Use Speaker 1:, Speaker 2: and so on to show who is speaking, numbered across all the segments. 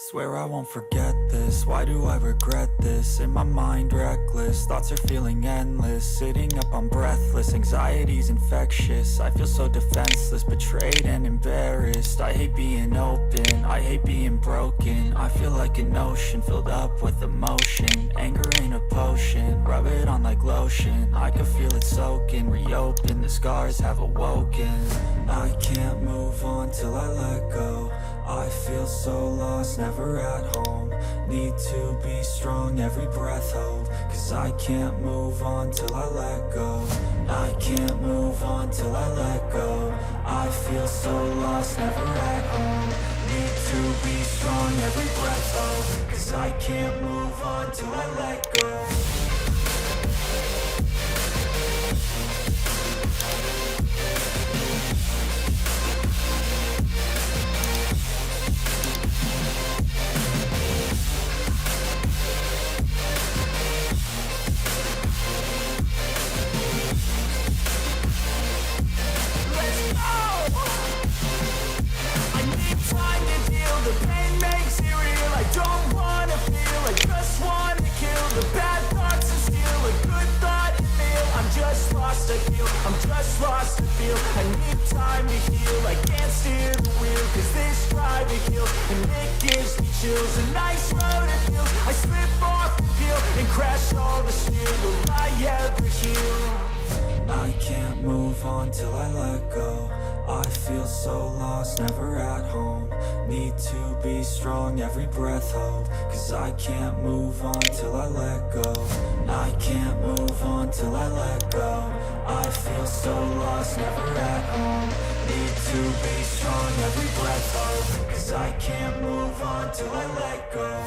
Speaker 1: Swear I won't forget this, why do I regret this? In my mind reckless, thoughts are feeling endless. Sitting up I'm breathless, anxiety's infectious. I feel so defenseless, betrayed and embarrassed. I hate being open, I hate being broken. I feel like an ocean filled up with emotion. Anger ain't a potion, rub it on like lotion. I can feel it soaking, reopen, the scars have awoken. I can't move on till I let go. I feel so lost, never at home. Need to be strong, every breath hold. Cause I can't move on till I let go. I can't move on till I let go. I feel so lost, never at home. Need to be strong, every breath hold. Cause I can't move on till I let go. I'm just lost to feel. I need time to heal. I can't steer the wheel, cause this ride to heal, and it gives me chills. A nice road it feels. I slip off the peel and crash all the steel. Will I ever heal? I can't move on till I let go. I feel so lost, never at home. Need to be strong, every breath hold. Cause I can't move on till I let go. I can't move on till I let go. I feel so lost, never at home. Need to be strong, every breath hold. Cause I can't move on till I let go.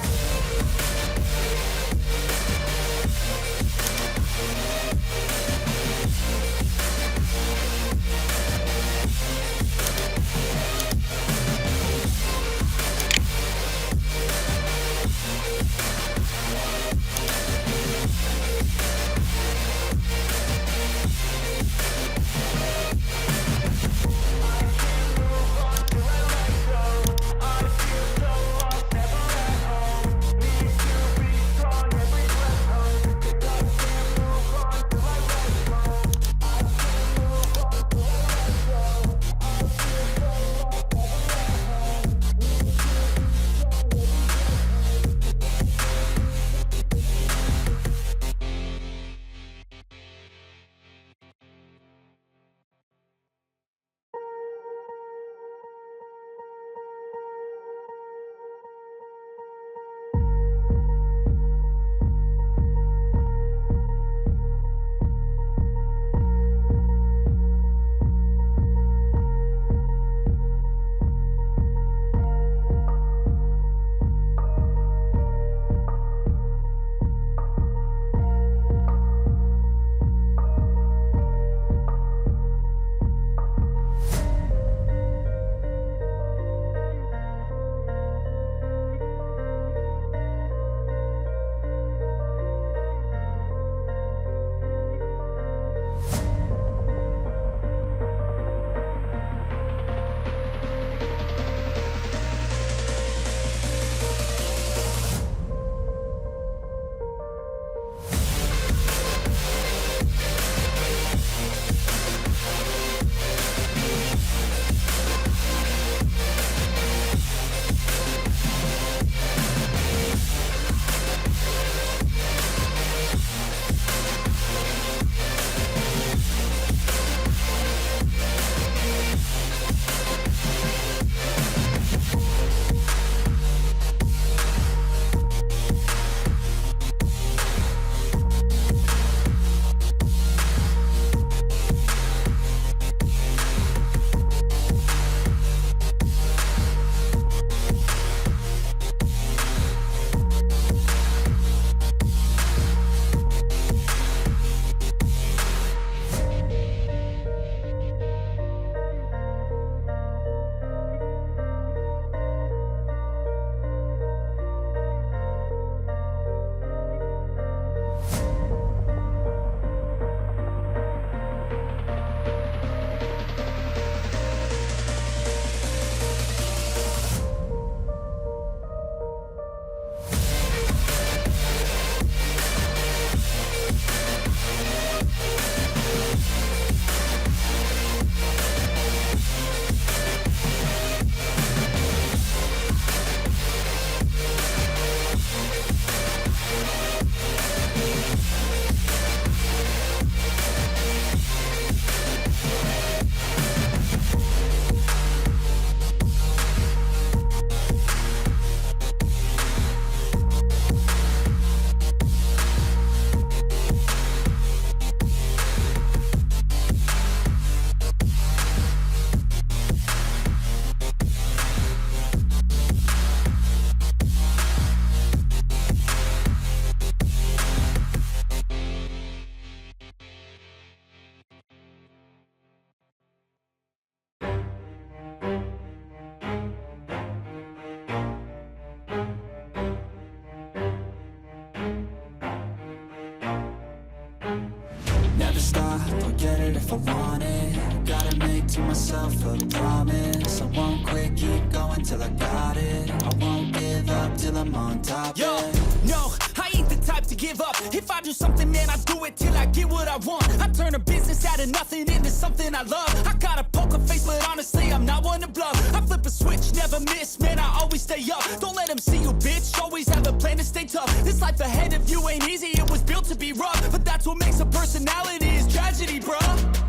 Speaker 1: if I want it. Gotta make to myself a promise. I won't quit, keep going till I got it. I won't give up till I'm on top.
Speaker 2: Yo,
Speaker 1: yeah.
Speaker 2: no, I ain't the type to give up. If I do something, man, I do it till I get what I want. I turn a business out of nothing into something I love. I got a poker face, but honestly, I'm not one to bluff. I flip a switch, never miss, man, I always stay up. Don't let them see you, bitch, always have a plan to stay tough. This life ahead of you ain't easy, it was built to be rough. But that's what makes a personality, is tragedy, bruh.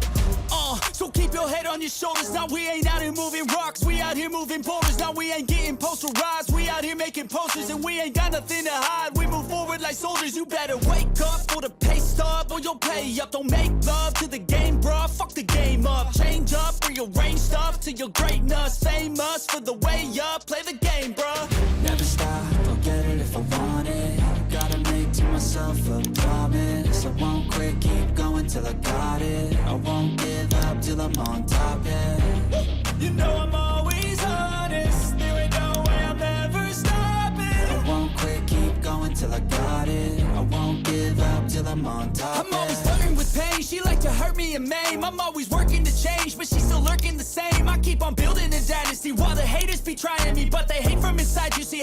Speaker 2: So keep your head on your shoulders. Now we ain't out here moving rocks, we out here moving boulders. Now we ain't getting posterized, we out here making posters. And we ain't got nothing to hide, we move forward like soldiers. You better wake up for the pay stub, or you'll pay up. Don't make love to the game, bruh, fuck the game up. Change up, rearrange stuff to your greatness. Famous for the way up, play the game, bruh.
Speaker 1: Never stop, I'll get it if I want it. Gotta make to myself a promise. I won't quit, keep going till I got it. I won't give up till I'm on top, yeah.
Speaker 2: You know I'm always honest, there ain't no way I'm ever stopping.
Speaker 1: I won't quit, keep going till I got it. I won't give up till I'm on top,
Speaker 2: I'm always
Speaker 1: yeah.
Speaker 2: flirting with pain, she like to hurt me and maim. I'm always working to change, but she's still lurking the same. I keep on building a dynasty while the haters be trying me, but they hate from inside, you see.